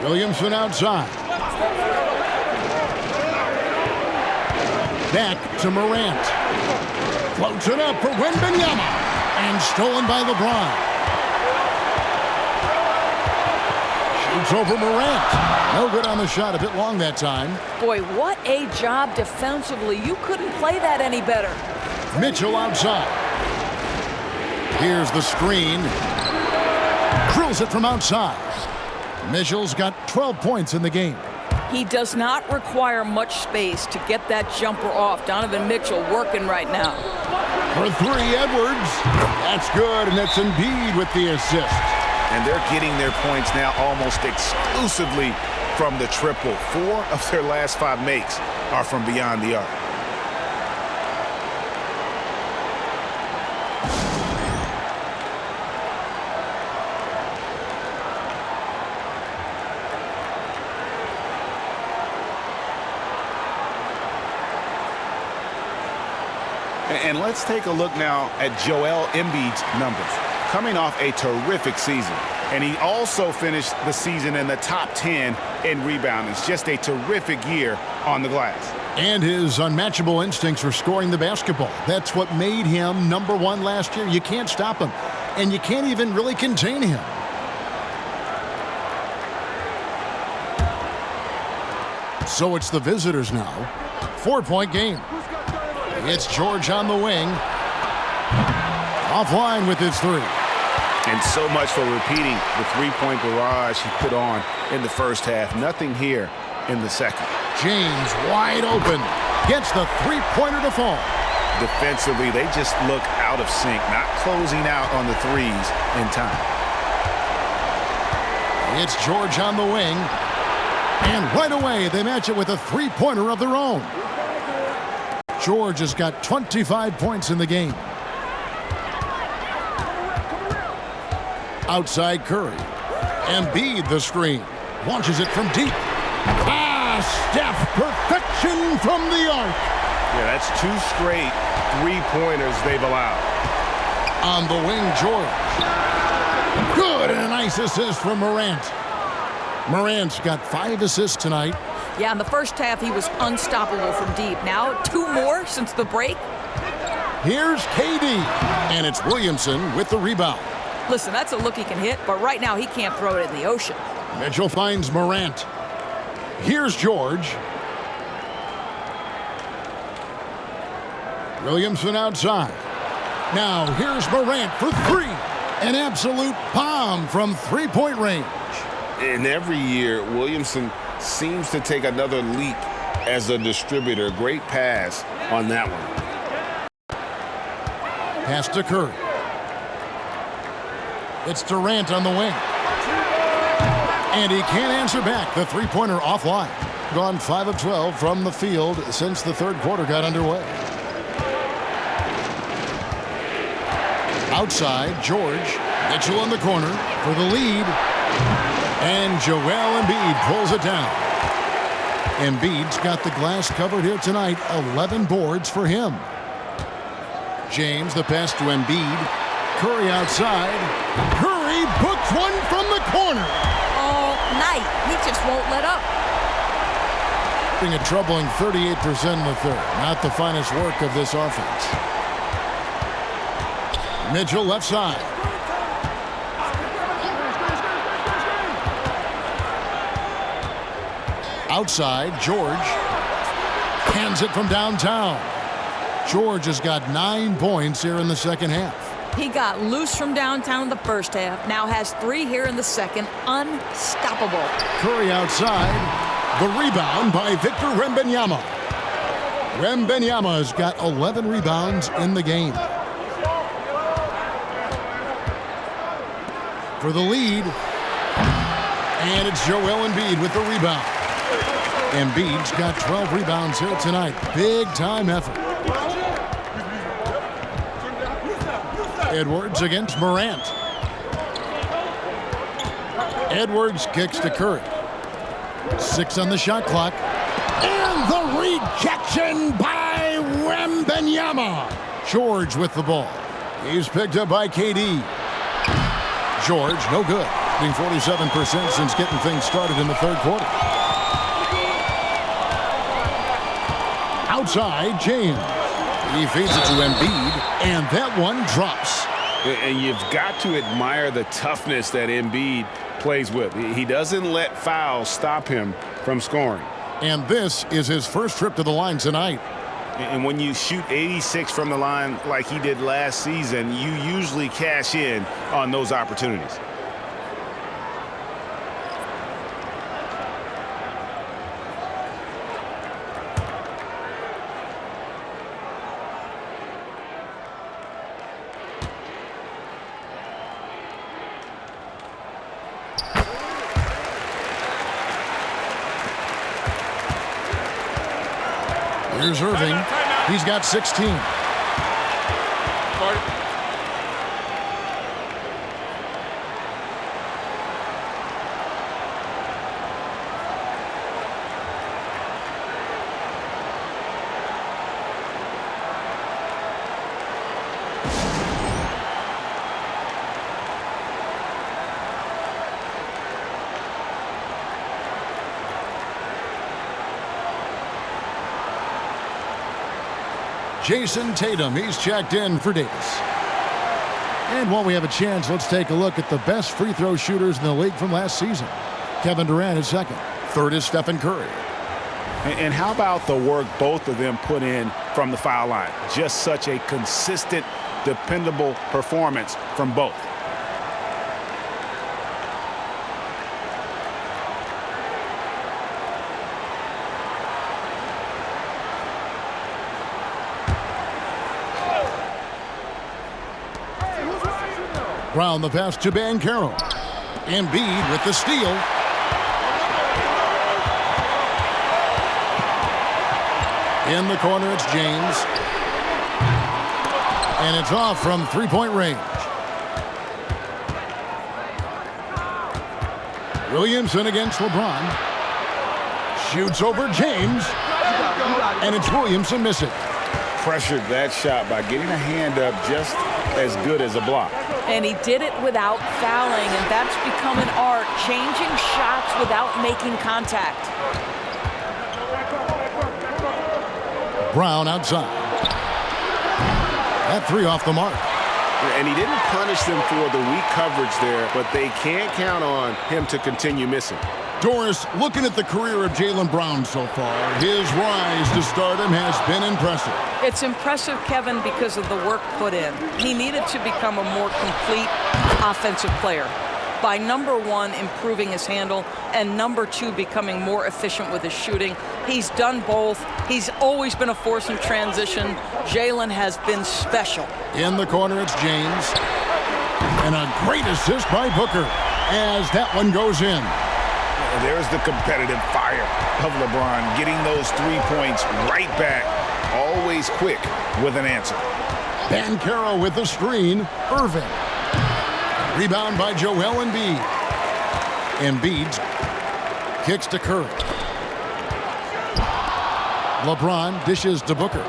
Williamson outside. Back to Morant. Floats it up for Wembanyama. And stolen by LeBron. Shoots over Morant. No good on the shot. A bit long that time. Boy, what a job defensively. You couldn't play that any better. Mitchell outside. Here's the screen. Drills it from outside. Mitchell's got 12 points in the game. He does not require much space to get that jumper off. Donovan Mitchell working right now. For 3, Edwards. That's good, and it's Embiid with the assist. And they're getting their points now almost exclusively from the triple. 4 of their last 5 makes are from beyond the arc. And let's take a look now at Joel Embiid's numbers. Coming off a terrific season. And he also finished the season in the top 10 in rebounding. It's just a terrific year on the glass. And his unmatchable instincts for scoring the basketball. That's what made him #1 last year. You can't stop him. And you can't even really contain him. So it's the visitors now. 4-point game. It's George on the wing. Offline with his 3. And so much for repeating the three-point barrage he put on in the first half. Nothing here in the second. James wide open. Gets the three-pointer to fall. Defensively, they just look out of sync, not closing out on the threes in time. It's George on the wing. And right away, they match it with a three-pointer of their own. George has got 25 points in the game. Outside Curry. Embiid the screen. Launches it from deep. Steph, perfection from the arc. Yeah, that's 2 straight three-pointers they've allowed. On the wing, George. Good, and a nice assist from Morant. Morant's got 5 assists tonight. Yeah, in the first half, he was unstoppable from deep. Now, 2 more since the break. Here's KD, and it's Williamson with the rebound. Listen, that's a look he can hit, but right now he can't throw it in the ocean. Mitchell finds Morant. Here's George. Williamson outside. Now here's Morant for three. An absolute bomb from three-point range. And every year, Williamson seems to take another leap as a distributor. Great pass on that one. Pass to Curry. It's Durant on the wing. And he can't answer back. The three-pointer offline. Gone 5 of 12 from the field since the third quarter got underway. Outside, George. Mitchell in the corner for the lead. And Joel Embiid pulls it down. Embiid's got the glass covered here tonight. 11 boards for him. James, the pass to Embiid. Curry outside. Curry booked one from the corner. All night. He just won't let up. A troubling 38% in the third. Not the finest work of this offense. Mitchell left side. Outside, George hands it from downtown. George has got 9 points here in the second half. He got loose from downtown in the first half. Now has 3 here in the second. Unstoppable. Curry outside. The rebound by Victor Wembanyama. Wembanyama has got 11 rebounds in the game. For the lead. And it's Joel Embiid with the rebound. Embiid's got 12 rebounds here tonight. Big time effort. Edwards against Morant. Edwards kicks to Curry. 6 on the shot clock. And the rejection by Wembanyama. George with the ball. He's picked up by KD. George, no good. Being 47% since getting things started in the third quarter. Outside, James. He feeds it to Embiid, and that one drops. And you've got to admire the toughness that Embiid plays with. He doesn't let fouls stop him from scoring. And this is his first trip to the line tonight. And when you shoot 86 from the line like he did last season, you usually cash in on those opportunities. Here's Irving. He's got 16. Jason Tatum, he's checked in for Davis. And while we have a chance, let's take a look at the best free throw shooters in the league from last season. Kevin Durant is second. Third is Stephen Curry. And how about the work both of them put in from the foul line? Just such a consistent, dependable performance from both. Brown the pass to Banchero. Embiid with the steal. In the corner, it's James. And it's off from three-point range. Williamson against LeBron. Shoots over James. And it's Williamson missing. Pressured that shot by getting a hand up just as good as a block. And he did it without fouling, and that's become an art, changing shots without making contact. Brown outside. That three off the mark. And he didn't punish them for the weak coverage there, but they can't count on him to continue missing. Doris, looking at the career of Jaylen Brown so far, his rise to stardom has been impressive. It's impressive, Kevin, because of the work put in. He needed to become a more complete offensive player by, number one, improving his handle, and number two, becoming more efficient with his shooting. He's done both. He's always been a force in transition. Jaylen has been special. In the corner, it's James. And a great assist by Booker as that one goes in. There's the competitive fire of LeBron, getting those 3 points right back, always quick with an answer. Banchero with the screen. Irving. Rebound by Joel Embiid. Embiid kicks to Curry. LeBron dishes to Booker.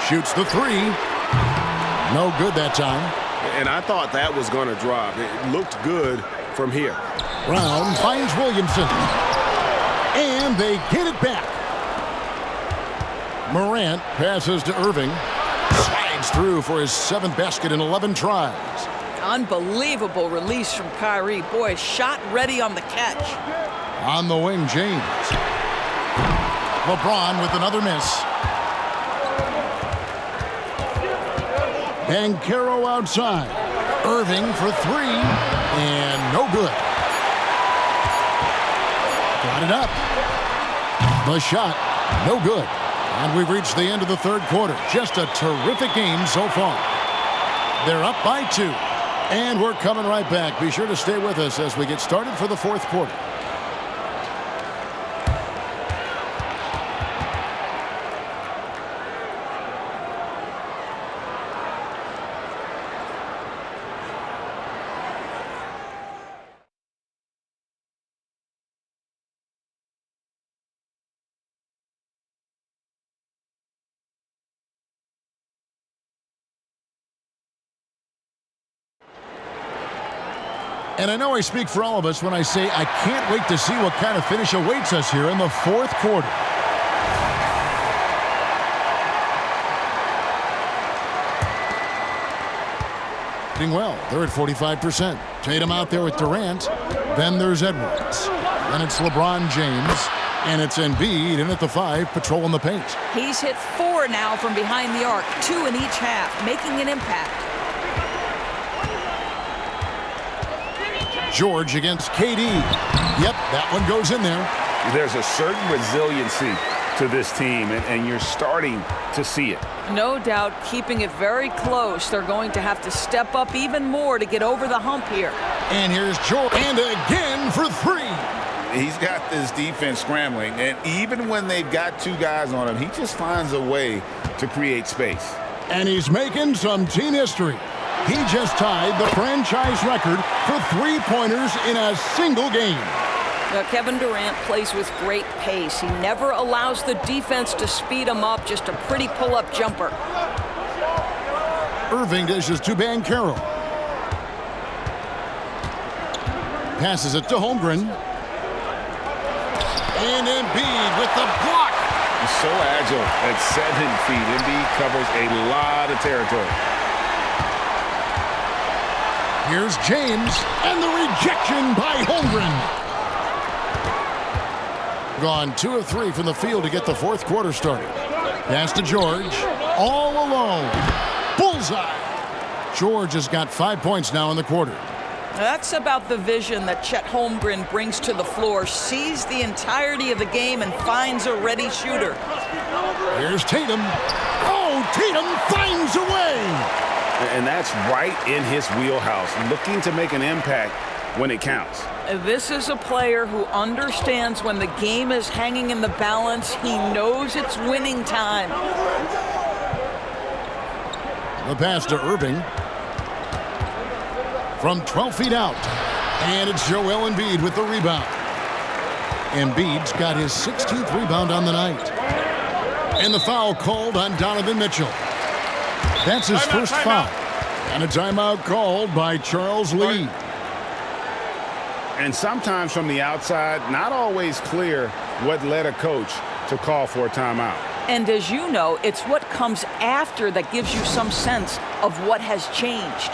Shoots the three. No good that time. And I thought that was going to drop. It looked good from here. Brown finds Williamson. And they get it back. Morant passes to Irving. Slides through for his 7th basket in 11 tries. Unbelievable release from Kyrie. Boy, shot ready on the catch. On the wing, James. LeBron with another miss. Banchero outside. Irving for three. And no good. Got it up. The shot, no good. And we've reached the end of the third quarter. Just a terrific game so far. They're up by 2. And we're coming right back. Be sure to stay with us as we get started for the fourth quarter. And I know I speak for all of us when I say I can't wait to see what kind of finish awaits us here in the fourth quarter. Doing well. They're at 45%. Tatum out there with Durant. Then there's Edwards. Then it's LeBron James. And it's Embiid in at the 5, patrolling the paint. He's hit 4 now from behind the arc, 2 in each half, making an impact. George against KD. Yep, that one goes in there. There's a certain resiliency to this team, and you're starting to see it. No doubt, keeping it very close. They're going to have to step up even more to get over the hump here. And here's George. And again for 3. He's got this defense scrambling, and even when they've got 2 guys on him, he just finds a way to create space. And he's making some team history. He just tied the franchise record for 3-pointers in a single game. Now, Kevin Durant plays with great pace. He never allows the defense to speed him up. Just a pretty pull-up jumper. Irving dishes to Banchero. Passes it to Holmgren. And Embiid with the block. He's so agile at 7 feet. Embiid covers a lot of territory. Here's James, and the rejection by Holmgren. Gone 2 of 3 from the field to get the fourth quarter started. Pass to George, all alone. Bullseye. George has got 5 points now in the quarter. That's about the vision that Chet Holmgren brings to the floor. Sees the entirety of the game and finds a ready shooter. Here's Tatum. Oh, Tatum finds a way. And that's right in his wheelhouse, looking to make an impact when it counts. This is a player who understands when the game is hanging in the balance. He knows it's winning time. The pass to Irving. From 12 feet out. And it's Joel Embiid with the rebound. Embiid's got his 16th rebound on the night. And the foul called on Donovan Mitchell. That's his first foul. And a timeout called by Charles Lee. And sometimes from the outside, not always clear what led a coach to call for a timeout. And as you know, it's what comes after that gives you some sense of what has changed.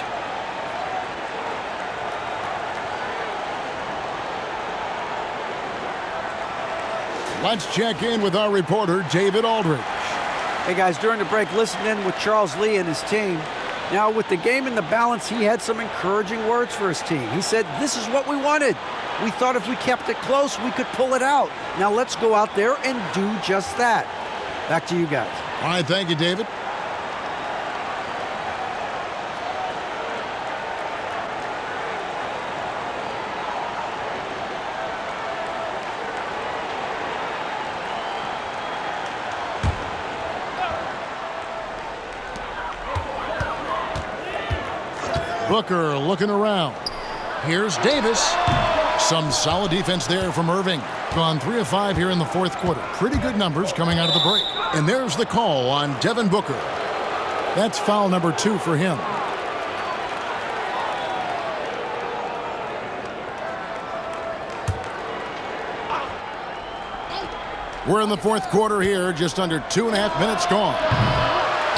Let's check in with our reporter, David Aldridge. Hey guys, during the break, listen in with Charles Lee and his team. Now, with the game in the balance, he had some encouraging words for his team. He said, "This is what we wanted. We thought if we kept it close, we could pull it out. Now let's go out there and do just that." Back to you guys. All right, thank you, David. Booker looking around. Here's Davis. Some solid defense there from Irving. Gone 3 of 5 here in the fourth quarter. Pretty good numbers coming out of the break. And there's the call on Devin Booker. That's foul number 2 for him. We're in the fourth quarter here, just under 2.5 minutes gone.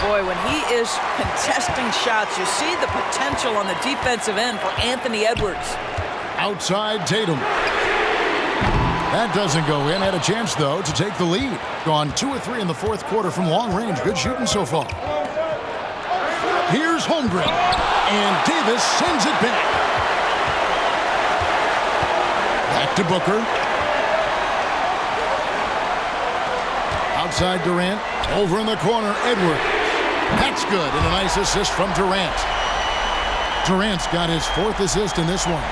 Boy, when he is contesting shots, you see the potential on the defensive end for Anthony Edwards. Outside Tatum. That doesn't go in. Had a chance, though, to take the lead. Gone 2 of 3 in the fourth quarter from long range. Good shooting so far. Here's Holmgren. And Davis sends it back. Back to Booker. Outside Durant. Over in the corner, Edwards. That's good, and a nice assist from Durant. Durant's got his 4th assist in this one.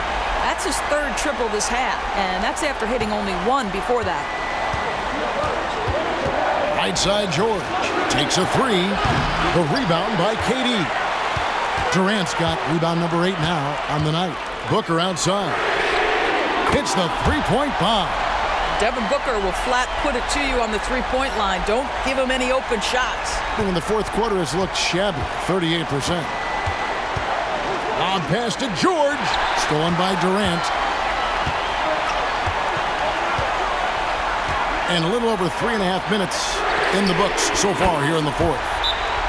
That's his 3rd triple this half, and that's after hitting only 1 before that. Right side George takes a 3. The rebound by KD. Durant's got rebound number 8 now on the night. Booker outside. Hits the three-point bomb. Devin Booker will flat put it to you on the three-point line. Don't give him any open shots. In the fourth quarter has looked shabby, 38%. Lob pass to George. Stolen by Durant. And a little over 3.5 minutes in the books so far here in the fourth.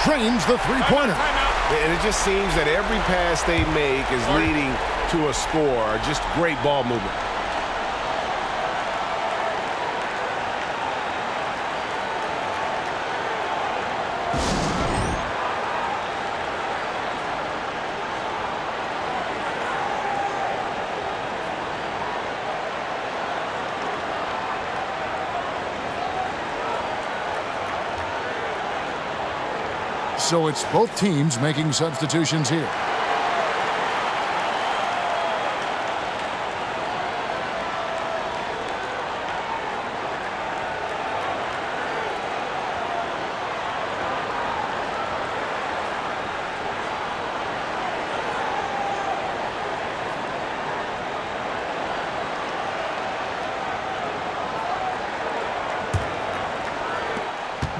Trains the three-pointer. And it just seems that every pass they make is leading to a score. Just great ball movement. So it's both teams making substitutions here.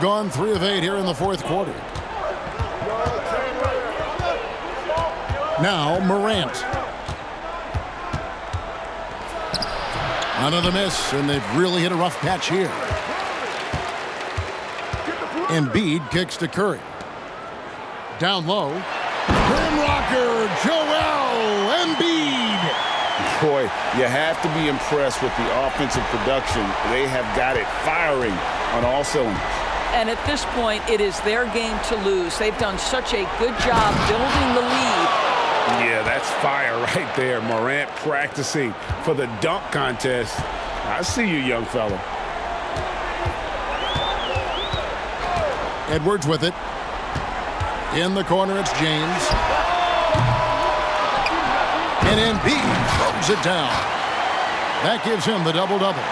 Gone 3 of 8 here in the fourth quarter. Now Morant. Another miss, and they've really hit a rough patch here. Embiid kicks to Curry. Down low. Rim rocker, Joel Embiid. Boy, you have to be impressed with the offensive production. They have got it firing on all cylinders. And at this point, it is their game to lose. They've done such a good job building the lead. Yeah, that's fire right there. Morant practicing for the dunk contest. I see you, young fella. Edwards with it. In the corner, it's James. And Embiid throws it down. That gives him the double-double.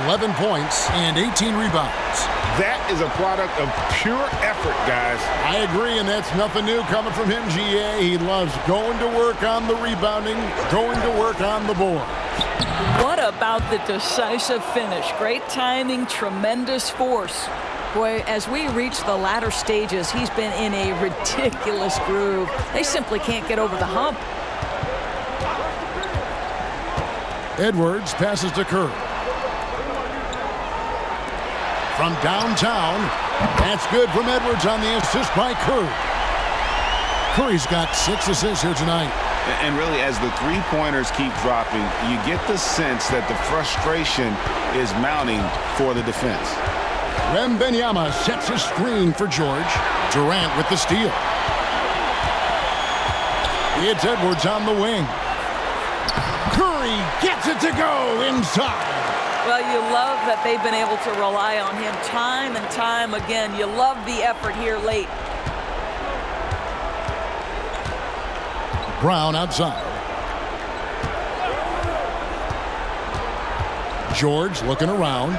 11 points and 18 rebounds. That is a product of pure effort, guys. I agree, and that's nothing new coming from him, GA. He loves going to work on the rebounding, going to work on the board. What about the decisive finish? Great timing, tremendous force. Boy, as we reach the latter stages, he's been in a ridiculous groove. They simply can't get over the hump. Edwards passes to Curry. From downtown, That's good from Edwards on the assist by Curry. Curry's got 6 assists here tonight. And really, as the three-pointers keep dropping, you get the sense that the frustration is mounting for the defense. Wembanyama sets a screen for George. Durant with the steal. It's Edwards on the wing. Curry gets it to go inside. Well, you love that they've been able to rely on him time and time again. You love the effort here late. Brown outside. George looking around.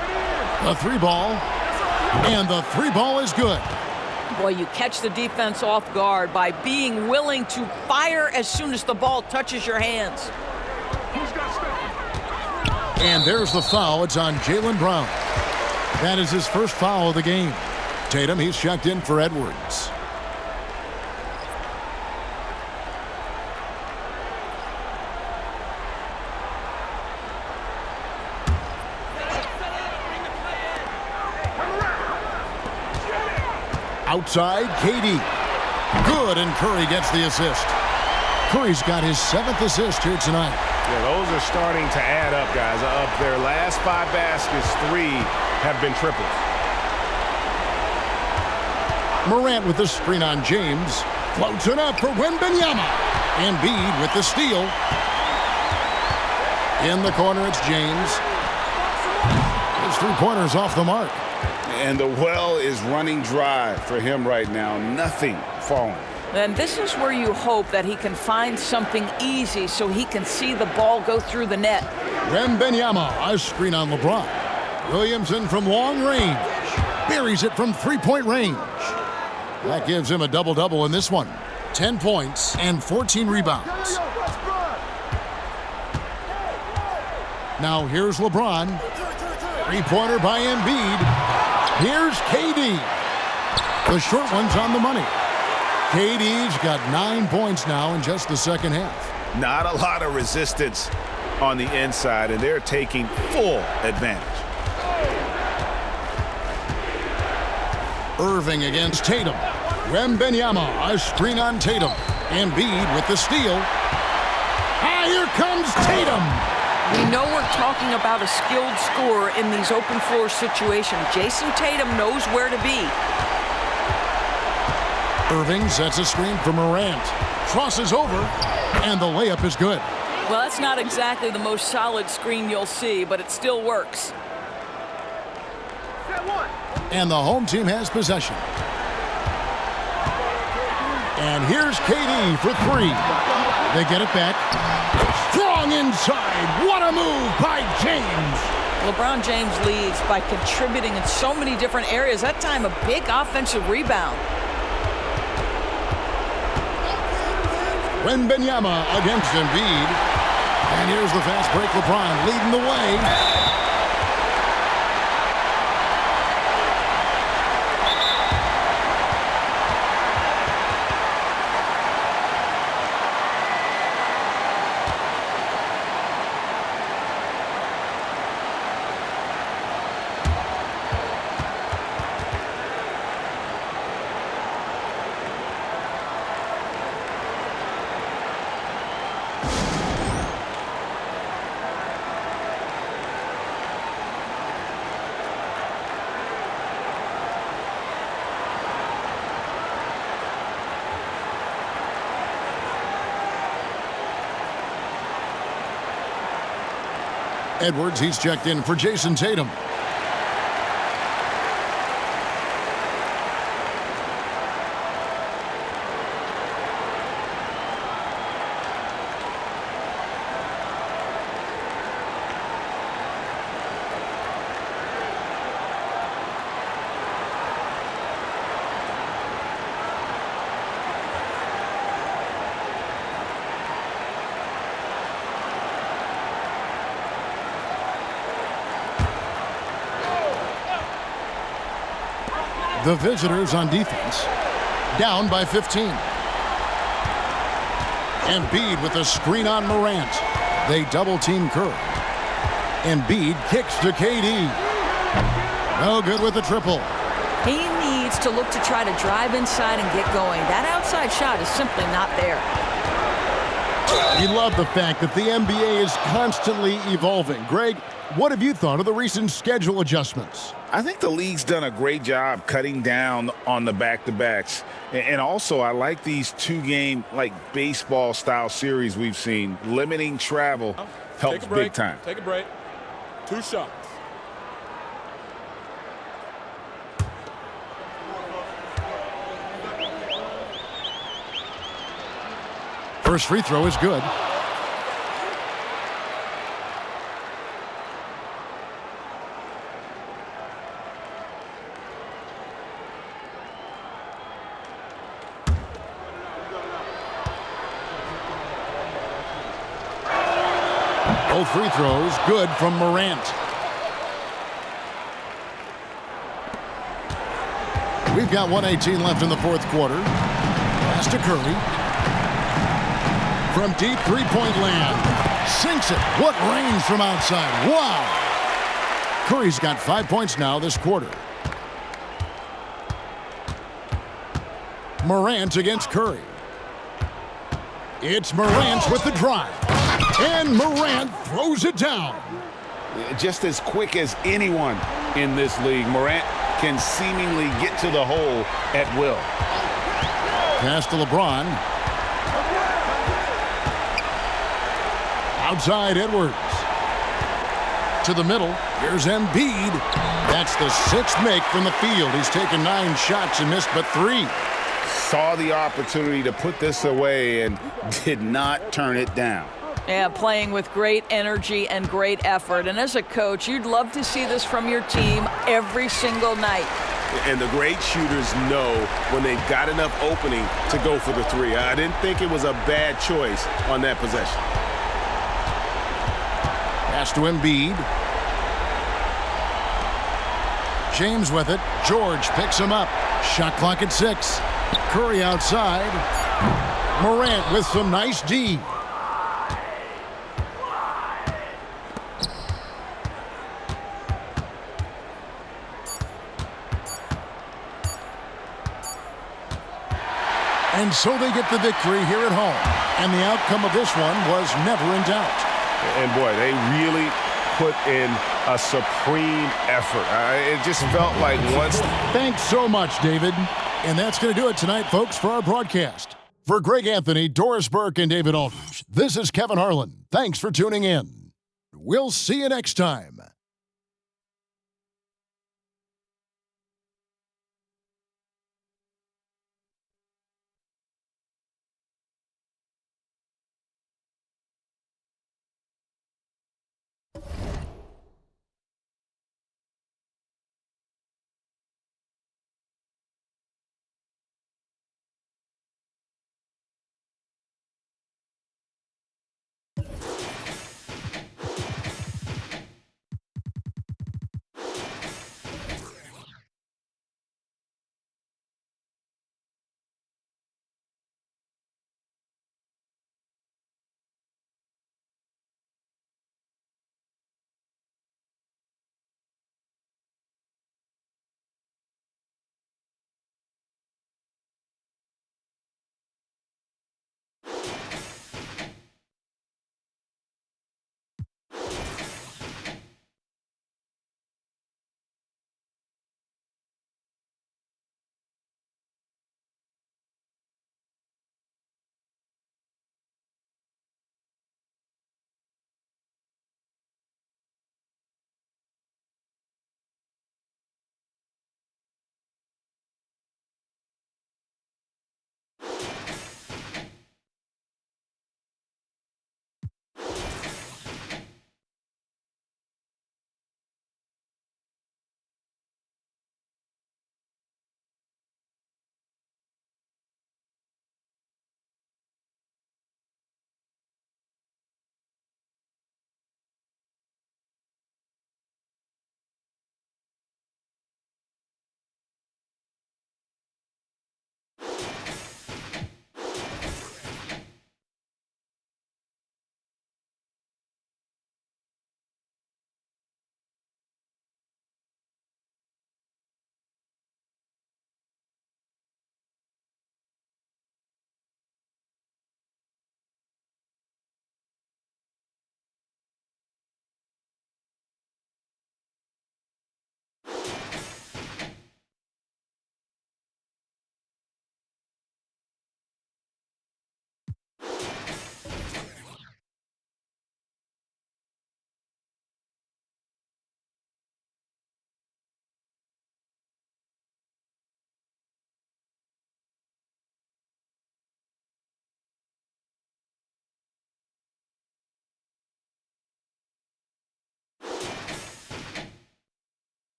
The 3-ball. And the 3-ball is good. Boy, you catch the defense off guard by being willing to fire as soon as the ball touches your hands. And there's the foul. It's on Jaylen Brown. That is his first foul of the game. Tatum, he's checked in for Edwards. Outside, KD. Good, and Curry gets the assist. Curry's got his 7th assist here tonight. Yeah, those are starting to add up, guys. Of their last 5 baskets, 3 have been triples. Morant with the screen on James. Floats it up for Wembanyama. Embiid with the steal. In the corner, it's James. His 3-pointer's off the mark. And the well is running dry for him right now. Nothing falling. And this is where you hope that he can find something easy so he can see the ball go through the net. Wembanyama, a screen on LeBron. Williamson from long range. Buries it from 3-point range. That gives him a double-double in this one. 10 points and 14 rebounds. Now here's LeBron. 3-pointer by Embiid. Here's KD. The short one's on the money. KD's got 9 points now in just the second half. Not a lot of resistance on the inside, and they're taking full advantage. Irving against Tatum. Wembanyama, a screen on Tatum. Embiid with the steal. Ah, here comes Tatum. We know we're talking about a skilled scorer in these open floor situations. Jason Tatum knows where to be. Irving sets a screen for Morant. Crosses over, and the layup is good. Well, that's not exactly the most solid screen you'll see, but it still works. And the home team has possession. And here's KD for 3. They get it back. Strong inside. What a move by James. LeBron James leads by contributing in so many different areas. That time, a big offensive rebound. Wembanyama against Embiid. And here's the fast break. LeBron leading the way. Edwards, he's checked in for Jason Tatum. The visitors on defense, down by 15. Embiid with a screen on Morant. They double-team Curry. Embiid kicks to KD. No good with the triple. He to look to try to drive inside and get going. That outside shot is simply not there. You love the fact that the NBA is constantly evolving. Greg, what have you thought of the recent schedule adjustments? I think the league's done a great job cutting down on the back-to-backs. And also, I like these two-game, like, baseball-style series we've seen. Limiting travel helps big time. Take a break. 2 shots. First free throw is good. Both free throws good from Morant. We've got 1:18 left in the fourth quarter. Pass to Curry. From deep three-point land. Sinks it. What range from outside. Wow. Curry's got 5 points now this quarter. Morant against Curry. It's Morant with the drive. And Morant throws it down. Just as quick as anyone in this league, Morant can seemingly get to the hole at will. Pass to LeBron. Outside Edwards. To the middle. Here's Embiid. That's the 6th make from the field. He's taken 9 shots and missed but 3. Saw the opportunity to put this away and did not turn it down. Yeah, playing with great energy and great effort. And as a coach, you'd love to see this from your team every single night. And the great shooters know when they've got enough opening to go for the 3. I didn't think it was a bad choice on that possession. Pass to Embiid. James with it. George picks him up. Shot clock at 6. Curry outside. Morant with some nice D. And so they get the victory here at home. And the outcome of this one was never in doubt. And boy, they really put in a supreme effort. It just felt like once. Thanks so much, David. And that's going to do it tonight, folks, for our broadcast. For Greg Anthony, Doris Burke, and David Aldridge, this is Kevin Harlan. Thanks for tuning in. We'll see you next time.